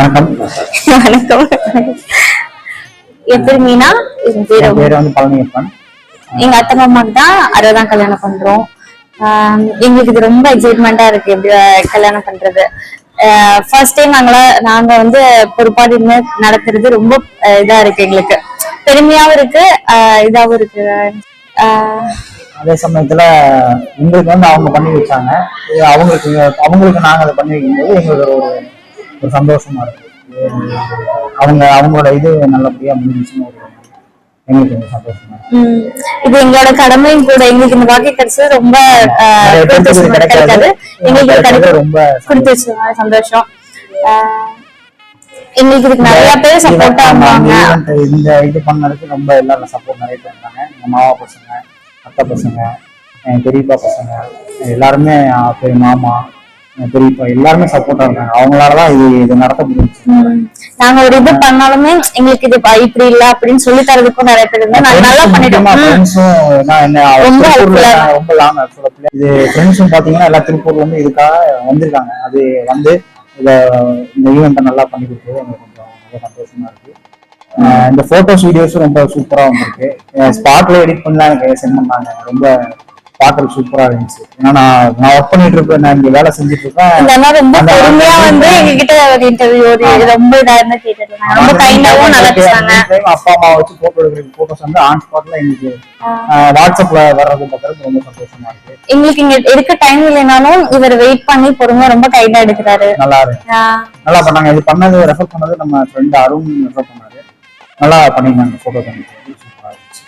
வணக்கம். வணக்கம். என் பேர் மீனா. என் பேர் வந்து பழனியப்பன். எங்க அத்தை மாமாக்கு தான் 60ஆம் கல்யாணம் பண்றோம். எங்களுக்கு இது ரொம்ப எக்ஸைட்மெண்டா இருக்கு எப்படி கல்யாணம் பண்றது. ஃபர்ஸ்ட் டைம் நாங்க வந்து பொறுப்பாடு நடத்துறது ரொம்ப இதா இருக்கு, எங்களுக்கு பெருமையாவும் இருக்கு, இதாவும் இருக்கு. அதே சமயத்துல எங்களுக்கு வந்து அவங்க பண்ணி வச்சாங்க, அவங்களுக்கு நாங்க அதை பண்ணி வைக்கும்போது எங்களுக்கு ஒரு சந்தோஷமா இருக்கு. அவங்களோட இது நல்லபடியா முடிஞ்சுன்னு எங்களுக்கு கொஞ்சம் சந்தோஷமா இருக்கு. இது எங்களோட கடமையும் கூட. எங்களுக்கு இந்த வாக்கை கிடைச்சது ரொம்ப கிடைக்காது, எங்களுக்கு ரொம்ப கொடுத்துச்சு, சந்தோஷம். எங்களுக்கு இதுக்கு நிறைய பேர் சப்போர்ட்டா இருந்தாங்க. இந்த இது பண்ணதுக்கு ரொம்ப எல்லாரும் சப்போர்ட் நிறைய பேர் இருந்தாங்க. எங்க மாமா பசங்க, அத்தை பசங்க, பெரியப்பா பசங்க எல்லாருமே, மாமா பெரியப்பா எல்லாருமே சப்போர்ட்டா இருந்தாங்க. அவங்களாலதான் இது நடத்த முடிஞ்சுச்சு. நாங்க ஒரு இது பண்ணாலுமே எங்களுக்கு இது இப்படி இல்ல அப்படின்னு சொல்லி தரதுக்கும் நிறைய பேர் இருந்தா நல்லா பண்ணிட்டோம். ரொம்ப லாங் இது ஃப்ரெண்ட்ஸும் பாத்தீங்கன்னா எல்லா திருப்பூர்ல இருந்து இதுக்காக வந்திருக்காங்க. அது வந்து இந்த ஈவெண்ட்டை நல்லா பண்ணி கொடுத்தது எங்களுக்கு கொஞ்சம் ரொம்ப சந்தோஷமா இருக்கு. இந்த போட்டோஸ் வீடியோஸும் ரொம்ப சூப்பரா வந்திருக்கு. ஸ்பாட்ல எடிட் பண்ணி தான் எனக்கு சென்ட் பண்ணாங்க. ரொம்ப பாட்டல் சூப்பரா இருந்துச்சு. ஏன்னா நான் ஒர்க் பண்ணிட்டு இருப்பேன், நான் இங்க வேலை செஞ்சுட்டு இருக்கேன். ரொம்ப பொறுமையா வந்து எங்ககிட்ட ஒரு இன்டர்வியூ ரொம்ப இதா இருந்தா கேட்டது, ரொம்ப கைண்டாவும் நடந்துச்சாங்க. அப்பா அம்மா வச்சு போட்டோ எடுக்கிற போட்டோஸ் வந்து ஆன் ஸ்பாட்ல எங்களுக்கு வாட்ஸ்அப்ல வர்றது பார்க்கறது ரொம்ப சந்தோஷமா இருக்கு. எங்களுக்கு இங்க இருக்க டைம் இல்லைனாலும் இவர் வெயிட் பண்ணி பொறுமையா ரொம்ப கைண்டா எடுக்கிறாரு. நல்லா பண்ணாங்க. இது பண்ணது ரெஃபர் பண்ணது நம்ம ஃப்ரெண்ட் அருண் ரெஃபர் பண்ணாரு. நல்லா பண்ணிருந்தாங்க. போட்டோ சூப்பரா இருந்துச்சு.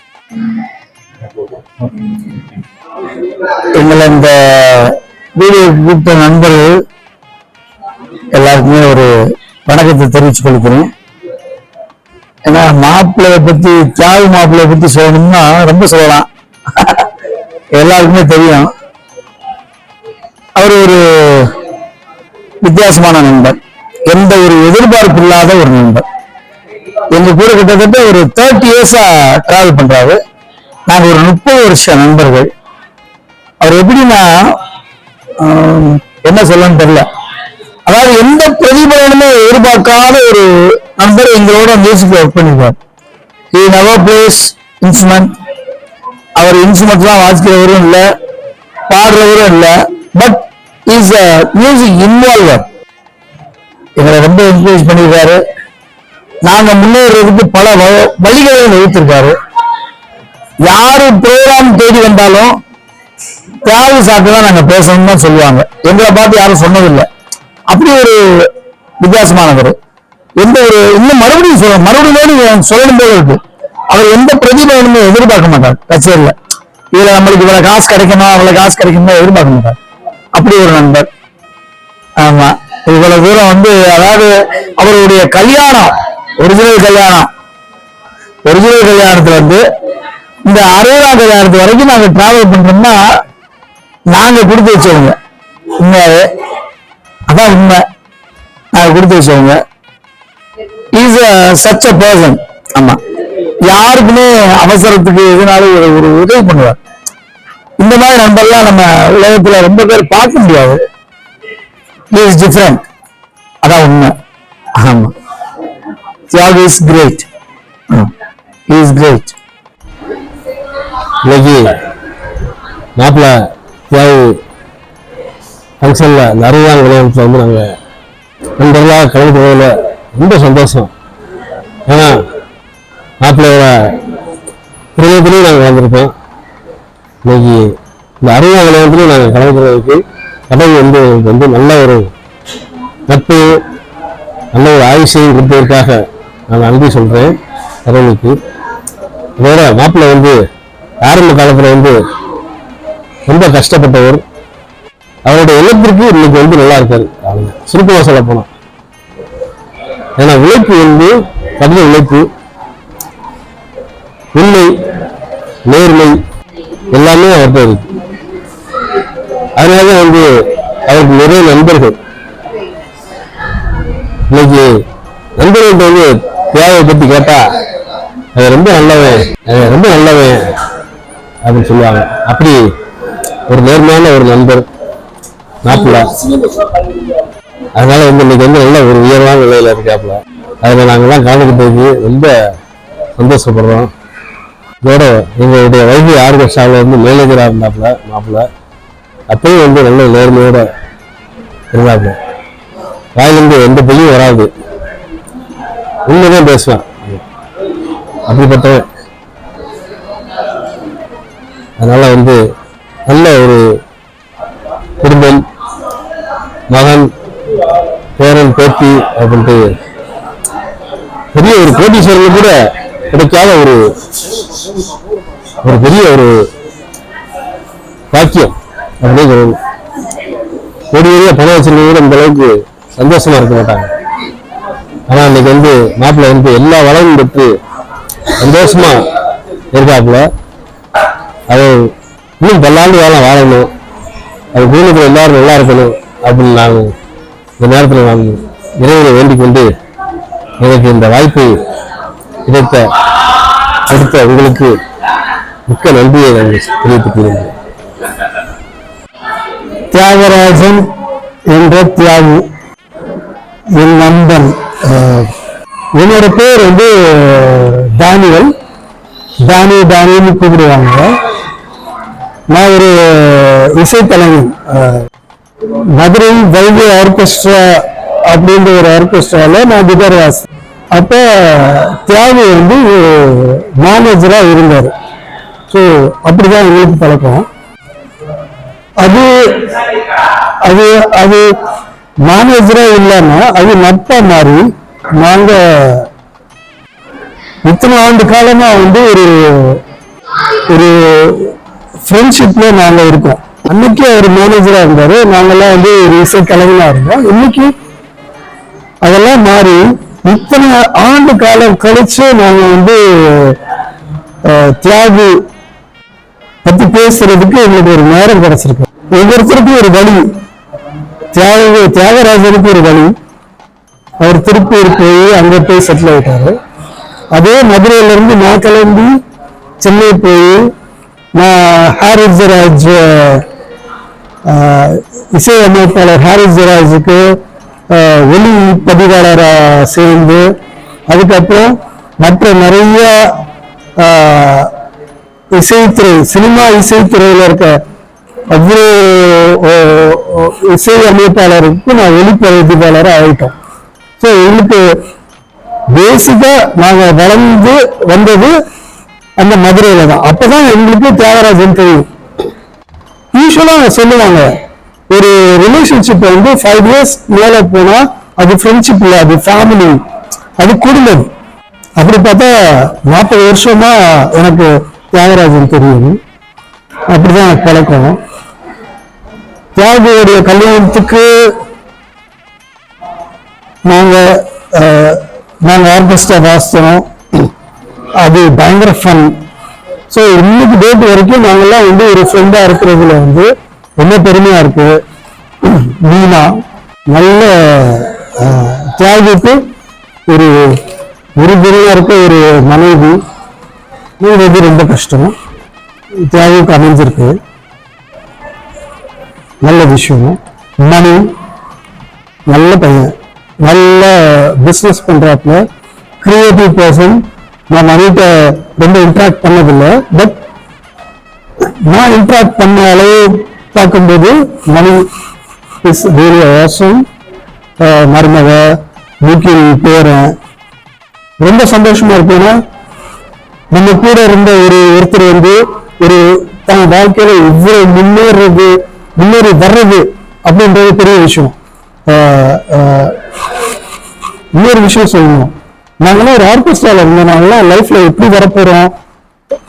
எங்களை இந்த வீடியோ கூப்பிட்ட நண்பர்கள் எல்லாருக்குமே ஒரு வணக்கத்தை தெரிவிச்சு கொள்கிறேன். ஏன்னா மாப்பிள்ளைய பத்தி, தியாகு மாப்பிள்ளைய பத்தி சொல்லணும்னா ரொம்ப சொல்லலாம். எல்லாருக்குமே தெரியும். அவர் ஒரு வித்தியாசமான நண்பர், எந்த ஒரு எதிர்பார்ப்பு இல்லாத ஒரு நண்பர். எங்க கூட கிட்டத்தட்ட ஒரு 30 இயர்ஸா டிராவல் பண்றாரு. நாங்க ஒரு 30 வருஷ நண்பர்கள். அவர் எப்படின்னா என்ன சொல்லன்னு தெரியல, அதாவது எந்த பிரதிபலனுமே எதிர்பார்க்காத ஒரு நண்பர் எங்களோட மியூசிக் ஒர்க் பண்ணிருக்கார். He never plays instrument. அவர் இன்ஸ்ட்ருமெண்ட் தான் வாசிக்கிறவரும் இல்லை, பாடுறவரும் இல்லை. But is a music involver. எங்களை ரொம்ப என்கரேஜ் பண்ணியிருக்காரு. நாங்க முன்னேறதுக்கு பல வழிகளை வகுத்திருக்காரு. யாரு ப்ரோக்ராம் தேடி வந்தாலும் தியாகு சாக்கு தான் நாங்க பேசணும்னு தான் சொல்லுவாங்க. எங்களை பார்த்து யாரும் சொன்னதில்லை. அப்படி ஒரு வித்தியாசமானவர். எந்த ஒரு இன்னும் மறுபடியும் சொல்லணும் போல இருக்கு. அவர் எந்த பிரதிபலனுமே எதிர்பார்க்க மாட்டார். கச்சேரியில இதுல நம்மளுக்கு இவ்வளவு காசு கிடைக்கணும், அவ்வளவு காசு கிடைக்கணும் எதிர்பார்க்க மாட்டார். அப்படி ஒரு நண்பர். ஆமா, இவ்வளவு தூரம் வந்து, அதாவது அவருடைய கல்யாணம், ஒரிஜினல் கல்யாணத்துல வந்து இந்த 60ஆம் கல்யாணத்து வரைக்கும் நாங்க டிராவல் பண்றோம்னா நாங்க கொடுத்து வச்சவங்க. உண்மையாவே அதான் உண்மை. நாங்க கொடுத்து வச்சவங்க. Is such a person. ஆமா, யாருக்குமே அவசரத்துக்கு எதுனாலும் ஒரு உதவி பண்ணுவார். இந்த மாதிரி நண்பர்லாம் நம்ம உலகத்துல ரொம்ப பேர் பார்க்க முடியாது. He is different. அதான் உண்மை. ஆமா, Thiyagu is great. He is great. இன்னைக்கு மாப்பிள்ள தியாகு ஃபங்க்ஷனில் இந்த 60ஆம் கல்யாணத்தில் வந்து நாங்கள் நண்பர்களாக கலந்துக்கிறதுல ரொம்ப சந்தோஷம். ஏன்னா மாப்பிள்ளையோட திருமணத்திலையும் நாங்கள் கலந்துருப்போம். இன்னைக்கு இந்த 60ஆம் கல்யாணத்திலையும் நாங்கள் கலந்துக்கிறதுக்கு கடவுள் வந்து நல்ல ஒரு நட்பு, நல்ல ஒரு ஆயுஷையும் கொடுத்ததற்காக நான் நன்றி சொல்கிறேன் கடவுளுக்கு. அதோட மாப்பிள்ளை வந்து ஆரம்ப காலத்தில் வந்து ரொம்ப கஷ்டப்பட்டவர். அவருடைய இழப்பிற்கு இன்னைக்கு வந்து நல்லா இருக்காரு. சுருக்கமாக சொல்ல போனோம். ஏன்னா உழைப்பு வந்து கடின உழைப்பு, உண்மை, நேர்மை எல்லாமே அவர்கிட்ட இருக்கு. அதனால வந்து அவருக்கு நிறைய நண்பர்கள். இன்னைக்கு நண்பர்கள்ட்ட வந்து தியாகத்தை பற்றி கேட்டா அது ரொம்ப நல்லவன் அப்படின்னு சொல்லுவாங்க. அப்படி ஒரு நேர்மையான ஒரு நண்பர் மாப்பிள்ளை. அதனால வந்து இன்னைக்கு வந்து நல்ல ஒரு உயர்வான நிலையில இருக்காப்புல. அதில் நாங்கள்லாம் கலந்துக்கிட்டதுக்கு ரொம்ப சந்தோஷப்படுறோம். இதோட எங்களுடைய வைகை ஆர்கெஸ்ட்ராவில் வந்து மேனேஜராக இருந்தாப்புல மாப்பிள்ள. அப்பயும் வந்து நல்ல நேர்மையோட இருந்தாப்புல. வாயிலிருந்து எந்த பொய்யும் வராது, உண்மைதான் பேசுவேன். அப்படிப்பட்டவன். அதனால வந்து நல்ல ஒரு குடும்பம், மகன், பேரன், பேத்தி அப்படின்ட்டு பெரிய ஒரு கோடீஸ்வரன் கூட கிடைக்காத ஒரு பெரிய ஒரு பாக்கியம் அப்படின்னு சொல்லணும். கோடியே பணம் வச்சிருக்க கூட இந்த அளவுக்கு சந்தோஷமா இருக்க மாட்டாங்க. ஆனா இன்னைக்கு வந்து மாப்பிள்ளை வந்து எல்லா வளமும் பெற்று சந்தோஷமா இருக்காப்புல. அது இன்னும் பல்லாண்டு காலம் வாழணும், அது குடும்பத்தில் எல்லாரும் நல்லா இருக்கணும் அப்படின்னு நான் இந்த நேரத்தில் நான் இறைவனை வேண்டிக் கொண்டு எனக்கு இந்த வாய்ப்பை கொடுத்த உங்களுக்கு மிக்க நன்றியை நான் தெரிவித்துக் கொள்கிறேன். தியாகராஜன் என்ற தியாகு என் நண்பன். என்னோட பேர் வந்து டானியல். டானின்னு கூப்பிடுவாங்க. நான் ஒரு இசைக்கலைஞன். மதுரை வைகை ஆர்கெஸ்ட்ரா அப்படின்ற ஒரு ஆர்கெஸ்ட்ரால நான் கிட்டார் வாசி. அப்ப தியாகு வந்து மேனேஜரா இருந்தார். ஸோ அப்படிதான் எங்களுக்கு பழக்கம். அது அது அது மேனேஜரா இல்லாம அது நட்பா மாறி நாங்க இத்தனை ஆண்டு காலமா வந்து ஒரு ஒரு ஃப்ரெண்ட்ஷிப்ல நாங்க இருக்கோம். அன்னைக்கு அவர் மேனேஜரா இருந்தாரு, நாங்கெல்லாம் வந்து ஒரு இசை கலைஞனா இருந்தோம். இன்னைக்கு அதெல்லாம் மாறி இத்தனை ஆண்டு காலம் கழிச்சு நாங்க வந்து தியாகு பத்தி பேசுறதுக்கு எங்களுக்கு ஒரு நேரம் கிடைச்சிருக்கு. ஒவ்வொருத்தருக்கும் ஒரு வழி. தியாகராஜனுக்கு ஒரு வழி. அவர் திருப்பூர் போய் அங்க போய் செட்டில் ஆயிட்டாரு. அதே மதுரையில இருந்து நான் கிளம்பி சென்னை போய் நான் ஹாரிஸ் ஜெயராஜ் இசை அமைப்பாளர் ஹாரிஸ் ஜெயராஜுக்கு ஒளி பதிவாளராக சேர்ந்து, அதுக்கப்புறம் மற்ற நிறைய இசைத்துறை சினிமா இசைத்துறையில் இருக்க அவ்வளோ இசை அமைப்பாளருக்கு நான் ஒளிப்பதிவாளராக ஆகிட்டோம். ஸோ எங்களுக்கு பேசிக்கா நாங்கள் வளர்ந்து வந்தது அந்த மதுரையில தான். அப்பதான் எங்களுக்கு தியாகராஜன் தெரியும். யூஸ்வலா சொல்லுவாங்க, ஒரு ரிலேஷன்ஷிப் வந்து 5 years மேல போனா அது ஃப்ரெண்ட்ஷிப் இல்லை, அது ஃபேமிலி, அது குடும்பம். அப்படி பார்த்தா 40 வருஷமா எனக்கு தியாகராஜன் தெரியும். அப்படிதான் எனக்கு பழக்கம். தியாகியோடைய கல்யாணத்துக்கு நாங்க ஆர்கெஸ்ட்ரா வாசித்தோம். அது பயங்கர ஃபன். ஸோ இன்னைக்கு டேட் வரைக்கும் நாங்கெல்லாம் வந்து ஒரு ஃப்ரெண்டா இருக்கிறதுல வந்து ரொம்ப பெருமையா இருக்கு. மீனா நல்ல தியாகிக்கு ஒரு உறுதுணையா இருக்க ஒரு மனைவி. இது ரொம்ப கஷ்டம். தியாகிக்கு அமைஞ்சிருக்கு, நல்ல விஷயம். மணி நல்ல பையன், நல்ல பிஸ்னஸ் பண்றாப்புல, கிரியேட்டிவ் பர்சன். நான் மணிகிட்ட ரொம்ப இன்ட்ராக்ட் பண்ணதில்லை, பட் நான் இன்ட்ராக்ட் பண்ண அளவு பார்க்கும்போது மணி இஸ் வெரி ஆசம். மருமக மூக்கில் பேரன் ரொம்ப சந்தோஷமா இருக்குன்னா, நம்ம கூட இருந்த ஒருத்தர் வந்து ஒரு தன் வாழ்க்கையில இவ்வளவு முன்னேறி வர்றது அப்படின்றது பெரிய விஷயம். இன்னொரு விஷயம் சொல்லணும், நாங்களாம் ஒரு ஆர்கெஸ்ட்ரால இருந்தோம். நாங்களாம் லைஃப்ல எப்படி வரப்போறோம்,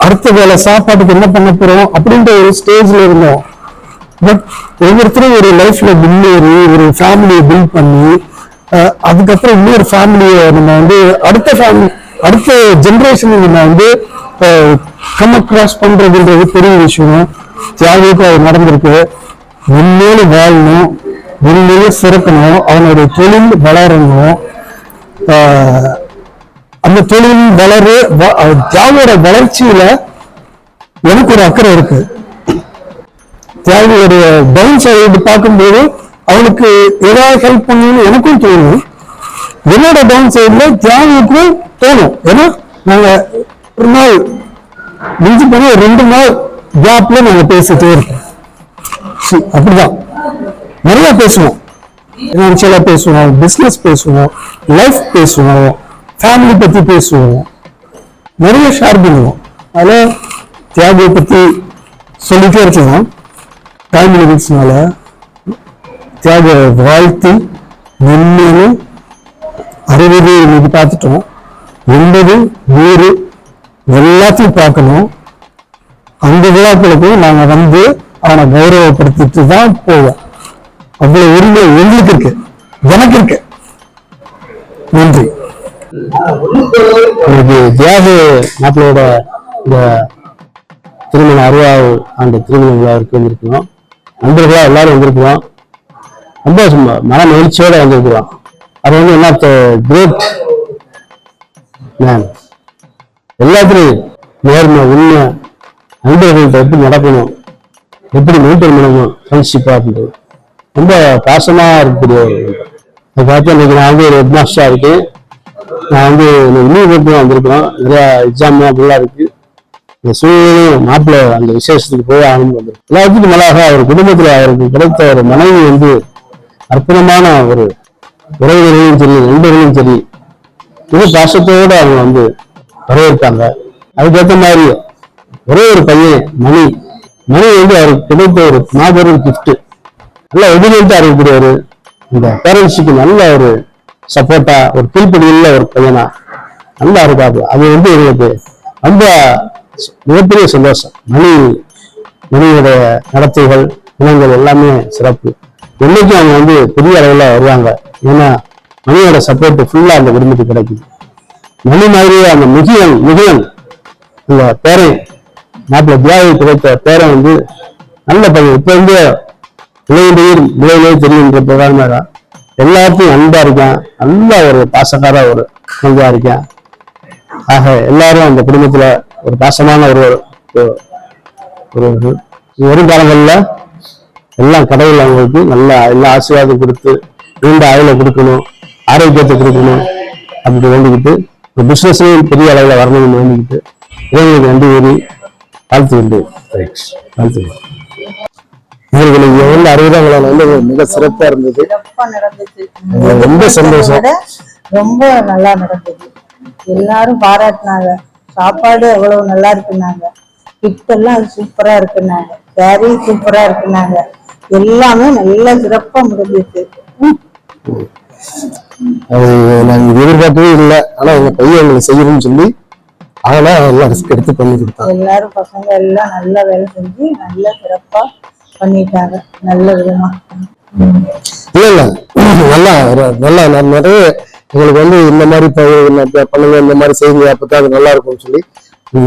அடுத்த வேலை சாப்பாட்டுக்கு என்ன பண்ண போறோம் அப்படின்ற ஒரு ஸ்டேஜ்ல இருந்தோம். பட் ஒவ்வொருத்தரும் ஒரு லைஃப்ல முன்னேறி ஒரு ஃபேமிலியை பில்ட் பண்ணி, அதுக்கப்புறம் இன்னொரு ஃபேமிலியை நம்ம வந்து அடுத்த ஜென்ரேஷன் நம்ம வந்து கம் அக்ராஸ் பண்றதுன்றது பெரிய விஷயம். தியாகிக்கு அது நடந்திருக்கு. உண்மையில வாழணும், உண்மையில சிறக்கணும், அவனுடைய தொழில் வளரணும். அந்த தொழில் தியாகியோட வளர்ச்சியில எனக்கு ஒரு அக்கறை இருக்கு. தியாகியோடைய டவுன் சைடு பார்க்கும்போது அவனுக்கு ஏதாவது ஹெல்ப் பண்ணணும்னு எனக்கும் தோணும். என்னோட டவுன் சைடில் தியாகிக்கும் தோணும். ஏன்னா நாங்க ஒரு நாள் மிஞ்சி பண்ணி 2 நாள் கேப்ல நாங்க பேசிட்டே இருக்கோம். அப்படிதான் நிறைய பேசுவோம். ஃபினான்ஷியலா பேசுவோம், பிசினஸ் பேசுவோம், லைஃப் பேசுவோம், ஃபேமிலி பத்தி பேசுவோம், நிறைய ஷேர் பண்ணுவோம். அதில் தியாகியை பத்தி சொல்லிட்டே இருக்கலாம். டைம் லிமிட்ஸ்னால தியாக வாழ்த்து மென்மேலும் 60 இன்னைக்கு பார்த்துட்டோம். 80, 100 எல்லாத்தையும் பார்க்கணும். அந்த விழாக்களுக்கு நாங்க வந்து அவனை கௌரவப்படுத்திட்டு தான் போவோம். அவ்வளவு உரிமை எங்களுக்கு இருக்கு, எனக்கு இருக்கு. நன்றி. இன்னைக்கு தியாகு மாப்பிள்ளையோட இந்த திருமண 60வது ஆண்டு திருமண விழாவிற்கு வந்திருக்கிறோம். நண்பர்களா எல்லாரும் வந்திருக்கிறோம். ரொம்ப மன மகிழ்ச்சியோட வந்திருக்கிறோம். அது வந்து என்ன கிரேட் மேன். எல்லாத்துலையும் நேர்மை, உண்மை, நண்பர்கள்ட்ட எப்படி நடக்கணும், எப்படி மெயின்டைன் பண்ணணும் ஃப்ரெண்ட்ஷிப்பா அப்படின்றது ரொம்ப பாசமா இருக்கக்கூடிய அதை பார்த்து இன்னைக்கு நான் வந்து ஒரு ஹெட்மாஸ்டரா இருக்கேன். நான் வந்து இன்னும் வீட்டு வந்திருக்கிறோம். நிறைய எக்ஸாம் அப்படிலாம் இருக்கு. இந்த சூழ்நிலையும் மாப்பிள்ளை அந்த விசேஷத்துக்கு போய் ஆகணும்னு வந்திருக்கு. எல்லாத்துக்கும் மேலாக அவர் குடும்பத்துல அவருக்கு கிடைத்த ஒரு மனைவி வந்து அற்புதமான ஒரு உறவினர்களும் சரி, நண்பர்களும் சரி, மிக பாசத்தோடு அவங்க வந்து வரவேற்பாங்க. அதுக்கேற்ற மாதிரி ஒரே ஒரு பையன் மணி வந்து அவருக்கு கிடைத்த ஒரு மாபெரும் கிஃப்ட். நல்லா எதிர்த்து இருக்கக்கூடியவர். இந்த பேரண்ட்ஸுக்கு நல்ல ஒரு சப்போர்ட்டா, ஒரு கீழ்ப்படியுள்ள ஒரு பையனா நல்லா இருக்காது. அது வந்து எங்களுக்கு ரொம்ப மிகப்பெரிய சந்தோஷம். மணியோடைய நடத்தைகள், குணங்கள் எல்லாமே சிறப்பு. என்னைக்கும் அவங்க வந்து பெரிய அளவில் வருவாங்க. ஏன்னா மணியோட சப்போர்ட் ஃபுல்லா அந்த குடும்பத்துக்கு கிடைக்குது. மணி மாதிரியே அந்த முகிலன் இந்த பேரன் மாப்பிள்ளை தியாகி கிடைத்த பேரன் வந்து நல்ல பையன். இப்ப வந்து விளையிலே தெரியுன்ற பிரகாரமாக எல்லாத்தையும் அன்பா இருக்கேன். நல்ல ஒரு பாசக்கார ஒரு குழந்தையா இருக்கேன். ஆக எல்லாரும் அந்த குடும்பத்துல ஒரு பாசமான ஒரு காலங்கள்ல எல்லாம் கடவுள் அவங்களுக்கு நல்லா எல்லா ஆசீர்வாதம் கொடுத்து நீண்ட ஆயுளை கொடுக்கணும், ஆரோக்கியத்தை கொடுக்கணும் அப்படி வேண்டிக்கிட்டு ஒரு பிசினஸ்லையும் பெரிய அளவில் வரணும்னு வேண்டிக்கிட்டு இறைவனுக்கு நன்றி கூறி வாழ்த்துக்கின்றேன். இவர்களுக்கு எவ்வளவு 60 வந்து மிக சிறப்பா இருந்தது. ரொம்ப சந்தோஷம். ரொம்ப நல்லா நடந்தது. எல்லாரும் பாராட்டினாங்க. சாப்பாடு எவ்வளவு நல்லா இருக்குனாங்க. கிட்டெல்லாம் அது சூப்பரா இருக்குனாங்க. சாரி சூப்பரா இருக்குனாங்க. எல்லாமே நல்லா சிறப்பா முடிஞ்சிச்சு. அது நாங்க எதிர்பார்க்கவே இல்லை. ஆனா எங்க பையன் எங்களுக்கு செய்யணும்னு சொல்லி அதெல்லாம் எல்லாம் ரிஸ்க் எடுத்து பண்ணி கொடுத்தாங்க. எல்லாரும் பசங்க எல்லாம் நல்லா வேலை செஞ்சு நல்லா சிறப்பா பண்ணிட்டாங்க. நல்ல விதமா இல்ல நல்லா நிறைய எங்களுக்கு வந்து இந்த மாதிரி பண்ணுங்க, இந்த மாதிரி செய்யுங்க, அப்பதான் அது நல்லா இருக்கும்னு சொல்லி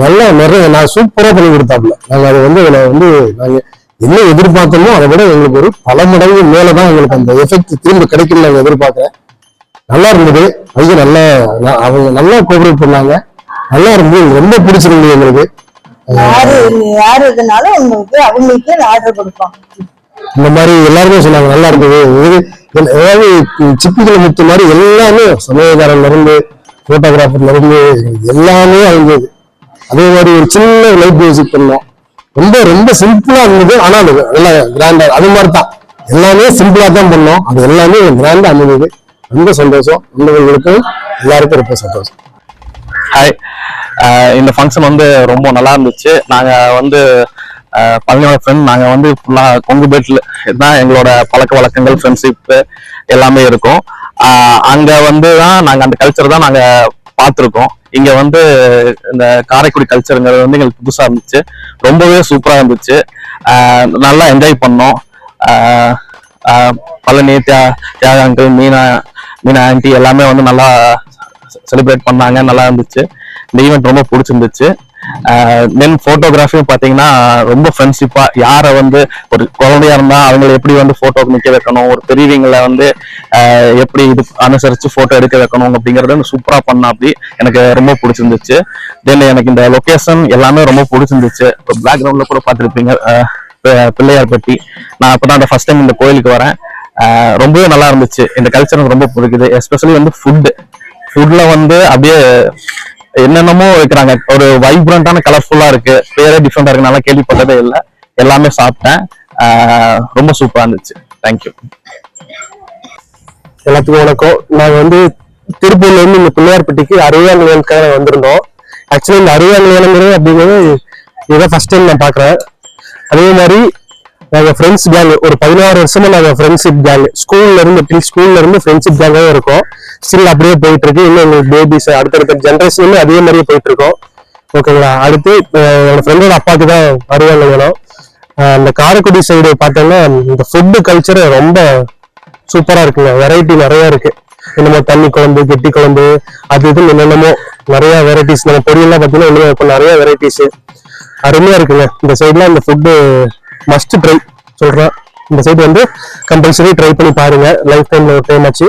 நல்லா நிறைய நான் சூப்பரா பண்ணி கொடுத்தாப்புல. நாங்க அதை வந்து நாங்க என்ன எதிர்பார்த்தோமோ அதை விட எங்களுக்கு ஒரு பல மடங்கு மேலதான் எங்களுக்கு அந்த எஃபெக்ட் திரும்ப கிடைக்கும் நாங்க எதிர்பார்க்கிறேன். நல்லா இருந்தது. அது நல்லா அவங்க நல்லா கோஆபரேட் பண்ணாங்க. நல்லா இருந்தது. ரொம்ப பிடிச்சிருந்தது எங்களுக்கு. யாரு இதனாலும் அவங்களுக்கே ஆர்டர் கொடுப்போம். இந்த மாதிரி எல்லாருமே சொன்னாங்க நல்லா இருந்தது. ஏதாவது சிப்பிகளை முத்து மாதிரி எல்லாமே சமயக்காரன்ல இருந்து போட்டோகிராஃபர்ல இருந்து எல்லாமே இருந்தது. அதே மாதிரி ஒரு சின்ன லைட் மியூசிக் பண்ணோம். ரொம்ப ரொம்ப சிம்பிளா இருந்தது. ஆனா அது நல்லா கிராண்டா, அது மாதிரி தான் எல்லாமே சிம்பிளா தான் பண்ணோம். அது எல்லாமே கிராண்டா அமைந்தது. ரொம்ப சந்தோஷம். நண்பர்களுக்கும் எல்லாருக்கும் ரொம்ப சந்தோஷம். ஹாய், இந்த ஃபங்க்ஷன் வந்து ரொம்ப நல்லா இருந்துச்சு. நாங்க வந்து பழனியோட ஃப்ரெண்ட், நாங்க வந்து ஃபுல்லா கொங்கு பேட்ல தான் எங்களோட பழக்க வழக்கங்கள், ஃப்ரெண்ட்ஷிப் எல்லாமே இருக்கும். அங்க வந்து தான் நாங்க அந்த கல்ச்சர் தான் நாங்க பார்த்துருக்கோம். இங்க வந்து இந்த காரைக்குடி கல்ச்சருங்கிறது வந்து எங்களுக்கு புதுசா இருந்துச்சு. ரொம்பவே சூப்பரா இருந்துச்சு. நல்லா என்ஜாய் பண்ணோம். பழனி தியாக அங்கிள், மீனா ஆண்டி எல்லாமே வந்து நல்லா செலிப்ரேட் பண்ணாங்க. நல்லா இருந்துச்சு. இந்த ஈவெண்ட் ரொம்ப பிடிச்சிருந்துச்சு. தென் போட்டோகிராஃபியும் பாத்தீங்கன்னா ரொம்ப ஃப்ரெண்ட்ஷிப்பா, யாரை வந்து ஒரு குழந்தையா இருந்தா அவங்களை எப்படி வந்து போட்டோக்கு நிக்க வைக்கணும், ஒரு பெரியவங்களை வந்து எப்படி இது அனுசரிச்சு போட்டோ எடுக்க வைக்கணும் அப்படிங்கறது சூப்பரா பண்ணா. அப்படி எனக்கு ரொம்ப பிடிச்சிருந்துச்சு. தென் எனக்கு இந்த லொகேஷன் எல்லாமே ரொம்ப பிடிச்சிருந்துச்சு. பேக்ரவுண்ட்ல கூட பார்த்துருப்பீங்க பிள்ளையார்பட்டி. நான் அப்பதான் அந்த ஃபர்ஸ்ட் டைம் இந்த கோயிலுக்கு வரேன். ரொம்பவே நல்லா இருந்துச்சு. இந்த கல்ச்சர் எனக்கு ரொம்ப பிடிக்குது. எஸ்பெஷலி வந்து ஃபுட்ல வந்து அப்படியே என்னென்னமோ வைக்கிறாங்க. ஒரு வைப்ரண்டான கலர்ஃபுல்லா இருக்கு. பேரே டிஃப்ரெண்டா இருக்கு. நல்லா கேள்விப்பட்டதே இல்லை. எல்லாமே சாப்பிட்டேன். ரொம்ப சூப்பரா இருந்துச்சு. தேங்க்யூ. எல்லாத்துக்கும் வணக்கம். நாங்க வந்து திருப்பூர்ல இருந்து இந்த பிள்ளையார்பட்டிக்கு அறுபதாம் வந்திருந்தோம். ஆக்சுவலி இந்த அறுபதாம் அப்படிங்கிறது இதான் ஃபர்ஸ்ட் டைம் நான் பாக்குறேன். அதே மாதிரி நாங்க ஃப்ரெண்ட்ஸ் கேங் ஒரு 16 வருஷமா நாங்க ஃப்ரெண்ட்ஷிப் கேங் ஸ்கூல்ல இருந்து ஃப்ரெண்ட்ஷிப் கேங்காவே இருக்கோம். ஸ்டில் அப்படியே போயிட்டு இருக்கு. இன்னும் எங்களுக்கு பேபிஸ் அடுத்தடுத்த ஜென்ரேஷனுமே அதே மாதிரியே போயிட்டு இருக்கோம். ஓகேங்களா. அடுத்து என்னோட ஃப்ரெண்டோட அப்பாவுக்கு தான் அறுபதாம் வேணும். அந்த காரைக்குடி சைடு பார்த்தோம்னா இந்த ஃபுட்டு கல்ச்சர் ரொம்ப சூப்பரா இருக்குங்க. வெரைட்டி நிறைய இருக்கு. என்னமோ தண்ணி குழம்பு, கெட்டி குழம்பு, அது இதுன்னு என்னென்னமோ நிறைய வெரைட்டிஸ். நம்ம பொரியல்லாம் பார்த்தீங்கன்னா இன்னும் இப்போ நிறைய வெரைட்டிஸ் அருமையா இருக்குங்க. இந்த சைட்லாம் இந்த ஃபுட்டு மஸ்ட் ட்ரை சொல்றேன். இந்த சைடு வந்து கம்பல்சரி ட்ரை பண்ணி பாருங்க. லைஃப் டைம்ல ஒரு டைம் ஆச்சு.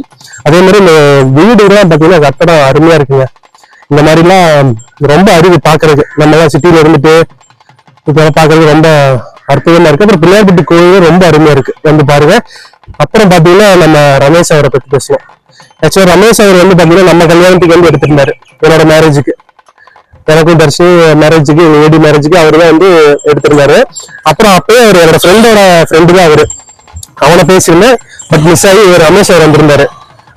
அதே மாதிரி இந்த வீடுலாம் பார்த்தீங்கன்னா கட்டடம் அருமையா இருக்குங்க. இந்த மாதிரிலாம் ரொம்ப அருவி பாக்குறது. நம்ம எல்லாம் சிட்டியில இருந்துட்டு இப்போ பாக்குறது ரொம்ப அற்புதமா இருக்கு. அப்புறம் பிள்ளையார்பட்டி கோயிலும் ரொம்ப அருமையா இருக்கு, வந்து பாருங்க. அப்புறம் பாத்தீங்கன்னா நம்ம ரமேஷ் அவரை பத்தி பேசலாம். ஆக்சுவலா ரமேஷ் அவர் வந்து பாத்தீங்கன்னா நம்ம கல்யாணத்துக்கு வந்து எடுத்திருந்தாரு. என்னோட மேரேஜுக்கு, எனக்கும் தர்ஷி மேரேஜுக்கு, ஏடி மேரேஜுக்கு அவர் தான் வந்து எடுத்திருந்தாரு. அப்புறம் அப்பயே அவர் என்னோட ஃப்ரெண்டோட ஃப்ரெண்டு தான் அவரு. அவனை பேசியிருந்தேன். பட் மிஸ் ஆகி இவர் ரமேஷ் அவர் வந்திருந்தாரு.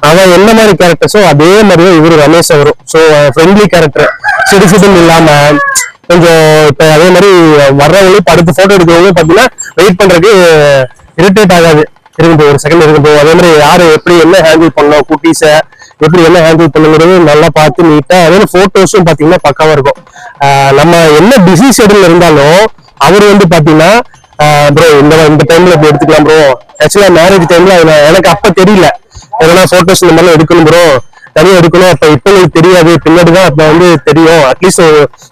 அவன் என்ன மாதிரி கேரக்டர்ஸோ அதே மாதிரியே இவரு ரமேஷ் அவரும். ஸோ ஃப்ரெண்ட்லி கேரக்டர், சிடுசிடுன்னு இல்லாம கொஞ்சம் இப்ப அதே மாதிரி வர்றவங்களும் படுத்து போட்டோ எடுக்கிறவங்களும் பாத்தீங்கன்னா வெயிட் பண்றதுக்கு இரிட்டேட் ஆகாது. இருக்கும் ஒரு செகண்ட் இருக்கும். அதே மாதிரி யாரு எப்படி என்ன ஹேண்டில் பண்ணணும், குட்டீஸ எப்படி என்ன ஹேண்டில் பண்ணுங்கிறது நல்லா பார்த்து நீட்டா. அதே மாதிரி போட்டோஸும் பாத்தீங்கன்னா பக்காவா இருக்கும். நம்ம என்ன பிஸி ஷெட்யூல் இருந்தாலும் அவர் வந்து பாத்தீங்கன்னா ப்ரோ இந்த டைம்ல இப்படி எடுத்துக்கலாம் ப்ரோ. ஆக்சுவலா மேரேஜ் டைம்ல எனக்கு அப்ப தெரியல எதனா போட்டோஸ் இந்த மாதிரி எடுக்கணும் ப்ரோ, தனியா எடுக்கணும். அப்ப இப்ப எனக்கு தெரியாது, பின்னாடிதான் அப்ப வந்து தெரியும். அட்லீஸ்ட்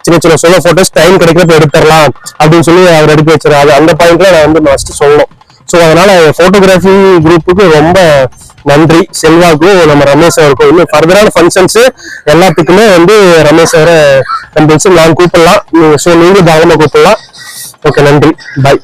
சின்ன சின்ன சொல்ல போட்டோஸ் டைம் கிடைக்கிறப்ப எடுத்துடலாம் அப்படின்னு சொல்லி அவர் எடுக்க வச்சிருக்காரு. அந்த பாயிண்ட்ல நான் வந்து ஃபர்ஸ்ட் சொல்லணும். ஸோ அதனால போட்டோகிராஃபி குரூப்புக்கு ரொம்ப நன்றி. செல்வாக்கும் நம்ம ரமேஷ் அவருக்கும். இன்னும் ஃபர்தரான ஃபங்க்ஷன்ஸ் எல்லாத்துக்குமே வந்து ரமேஷ் அவரை கம்பல்சரி நான் கூப்பிடலாம். ஸோ நீங்களும் தாராளமா கூப்பிடலாம். ஓகே, நன்றி, பாய்.